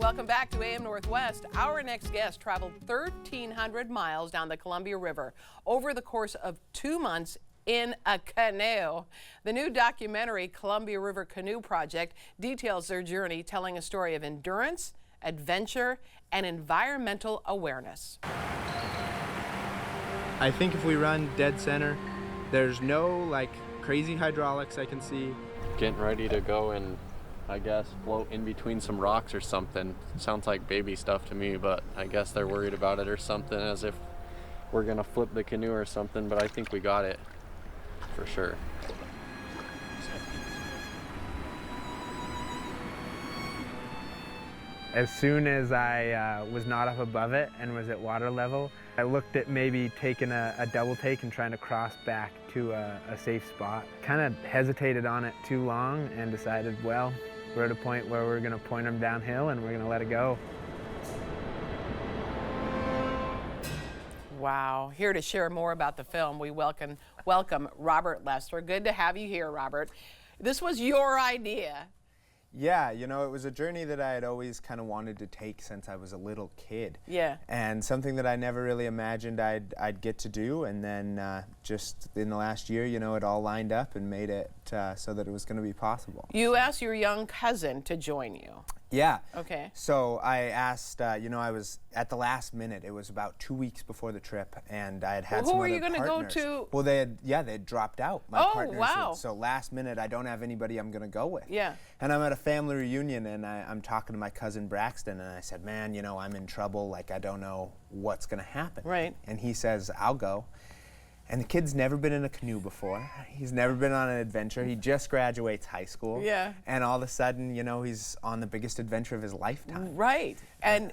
Welcome back to AM Northwest. Our next guest traveled 1,300 miles down the Columbia River over the course of 2 months in a canoe. The new documentary, Columbia River Canoe Project, details their journey, telling a story of endurance, adventure, and environmental awareness. I think if we run dead center, there's no crazy hydraulics I can see. Getting ready to go and I guess float in between some rocks or something. Sounds like baby stuff to me, but I guess they're worried about it or something, as if we're gonna flip the canoe or something, but I think we got it for sure. As soon as I was not up above it and was at water level, I looked at maybe taking a double take and trying to cross back to a safe spot. Kind of hesitated on it too long and decided, well, we're at a point where we're going to point them downhill and we're going to let it go. Wow. Here to share more about the film, we welcome Robert Lester. Good to have you here, Robert. This was your idea. Yeah, you know, it was a journey that I had always kind of wanted to take since I was a little kid. Yeah. And something that I never really imagined I'd get to do, and then just in the last year, you know, it all lined up and made it so that it was going to be possible. You asked your young cousin to join you. Yeah. Okay. So I asked, you know, I was at the last minute. It was about 2 weeks before the trip, and I had some other partners. Who were you going to go to? Well, they had dropped out. My partners. Wow. So last minute, I don't have anybody I'm going to go with. Yeah. And I'm at a family reunion, and I'm talking to my cousin Braxton, and I said, man, you know, I'm in trouble. Like, I don't know what's going to happen. Right. And he says, I'll go. And the kid's never been in a canoe before. He's never been on an adventure. He just graduates high school. Yeah. And all of a sudden, you know, he's on the biggest adventure of his lifetime. Right. And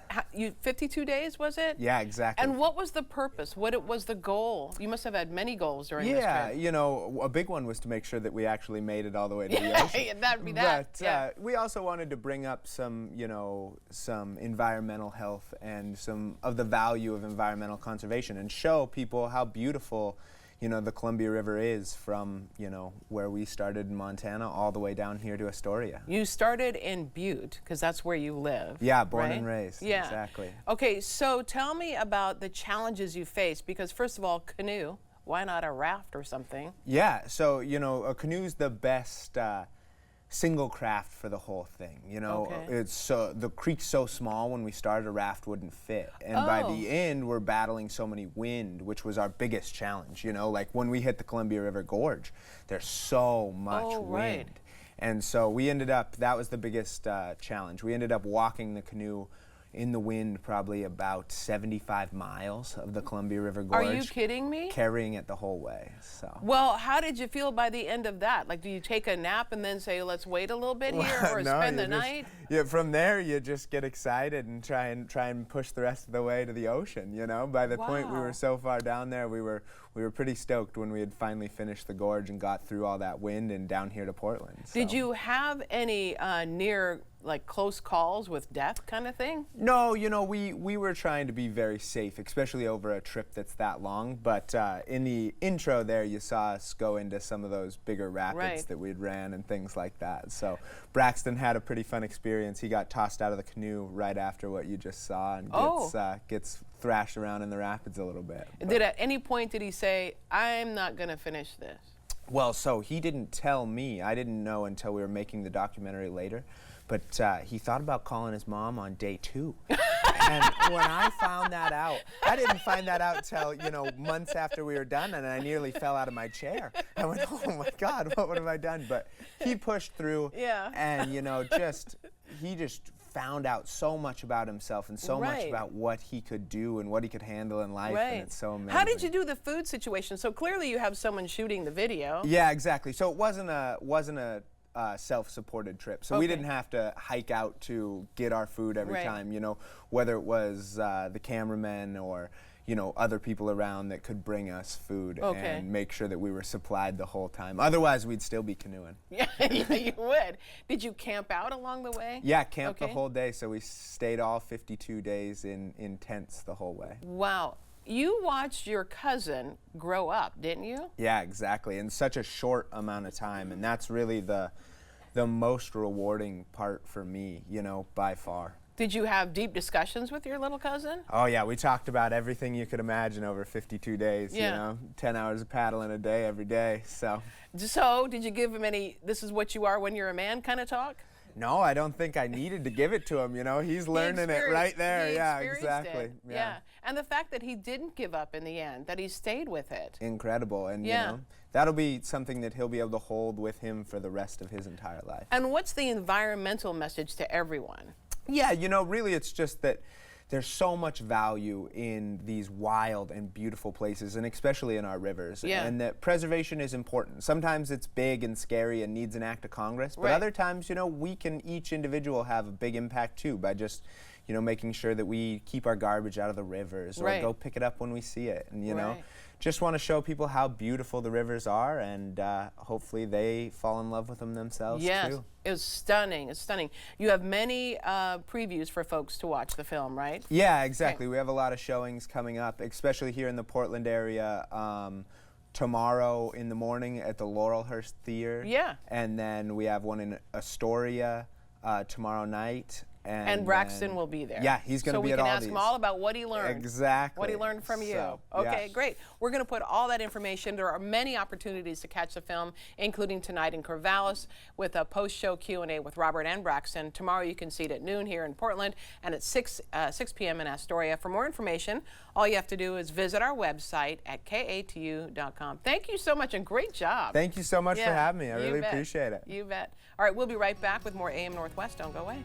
52 days, was it? Yeah, exactly. And what was the purpose? What was the goal? You must have had many goals during this trip. Yeah, you know, a big one was to make sure that we actually made it all the way to the ocean. That'd be that. But yeah. We also wanted to bring up some, you know, some environmental health and some of the value of environmental conservation and show people how beautiful, you know, the Columbia River is from, you know, where we started in Montana all the way down here to Astoria. You started in Butte, because that's where you live. Yeah, born right? and raised. Yeah. Exactly. Okay, so tell me about the challenges you faced, because first of all, canoe. Why not a raft or something? Yeah, so, you know, a canoe's the best single craft for the whole thing. You know, Okay. it's so the creek's so small. When we started, a raft wouldn't fit, and by the end, we're battling so many wind, which was our biggest challenge. You know, like when we hit the Columbia River Gorge, there's so much wind. Right. And so we ended up, that was the biggest challenge. We ended up walking the canoe in the wind probably about 75 miles of the Columbia River Gorge. Are you kidding me? Carrying it the whole way. So. Well, how did you feel by the end of that? Like, do you take a nap and then say, let's wait a little bit here, or No, spend the night? Yeah, from there you just get excited and try and push the rest of the way to the ocean. You know, by the point we were so far down there, we were pretty stoked when we had finally finished the gorge and got through all that wind and down here to Portland. So. Did you have any near, like, close calls with death kind of thing? No, you know, we were trying to be very safe, especially over a trip that's that long. But in the intro there, you saw us go into some of those bigger rapids that we'd ran and things like that. So Braxton had a pretty fun experience. He got tossed out of the canoe right after what you just saw and gets thrashed around in the rapids a little bit. At any point did he say, I'm not going to finish this? Well, so he didn't tell me. I didn't know until we were making the documentary later. But he thought about calling his mom on day 2. And when I found that out, I didn't find that out till, you know, months after we were done, and I nearly fell out of my chair. I went, oh my God, what have I done? But he pushed through, and, you know, he just found out so much about himself and so much about what he could do and what he could handle in life, and it's so amazing. How did you do the food situation? So clearly you have someone shooting the video. Yeah, exactly. So it wasn't a self-supported trip, so we didn't have to hike out to get our food every time. You know, whether it was the cameramen or, you know, other people around that could bring us food and make sure that we were supplied the whole time. Otherwise, we'd still be canoeing. Yeah, you would. Did you camp out along the way? Yeah, camped the whole day. So we stayed all 52 days in tents the whole way. Wow. You watched your cousin grow up, didn't you? Yeah, exactly. In such a short amount of time. And that's really the most rewarding part for me, you know, by far. Did you have deep discussions with your little cousin? Oh yeah, we talked about everything you could imagine over 52 days, Yeah. you know, 10 hours of paddling a day every day, so. So, did you give him any, this is what you are when you're a man kind of talk? No, I don't think I needed to give it to him, you know, he's learning it right there, yeah, exactly. Yeah, and the fact that he didn't give up in the end, that he stayed with it. Incredible, and Yeah. you know, that'll be something that he'll be able to hold with him for the rest of his entire life. And what's the environmental message to everyone? Yeah, you know, really it's just that there's so much value in these wild and beautiful places, and especially in our rivers, Yeah. and that preservation is important. Sometimes it's big and scary and needs an act of Congress, but Right. other times, you know, we can, each individual, have a big impact too by just, you know, making sure that we keep our garbage out of the rivers or Right. go pick it up when we see it, and you know, Right. just want to show people how beautiful the rivers are, and hopefully they fall in love with them themselves Yes, too. it's stunning. It's stunning. You have many previews for folks to watch the film, right? Yeah, exactly. We have a lot of showings coming up, especially here in the Portland area. Tomorrow in the morning at the Laurelhurst Theater. Yeah. And then we have one in Astoria tomorrow night. And Braxton will be there. Yeah, he's going to be at all So we can these. ask him all about what he learned. Exactly. What he learned from you. So, Okay, yeah. great. We're going to put all that information. There are many opportunities to catch the film, including tonight in Corvallis with a post-show Q&A with Robert and Braxton. Tomorrow you can see it at noon here in Portland and at 6 p.m. in Astoria. For more information, all you have to do is visit our website at katu.com. Thank you so much and great job. Thank you so much for Yeah, having me. I you really bet. appreciate it. You bet. All right, we'll be right back with more AM Northwest. Don't go away.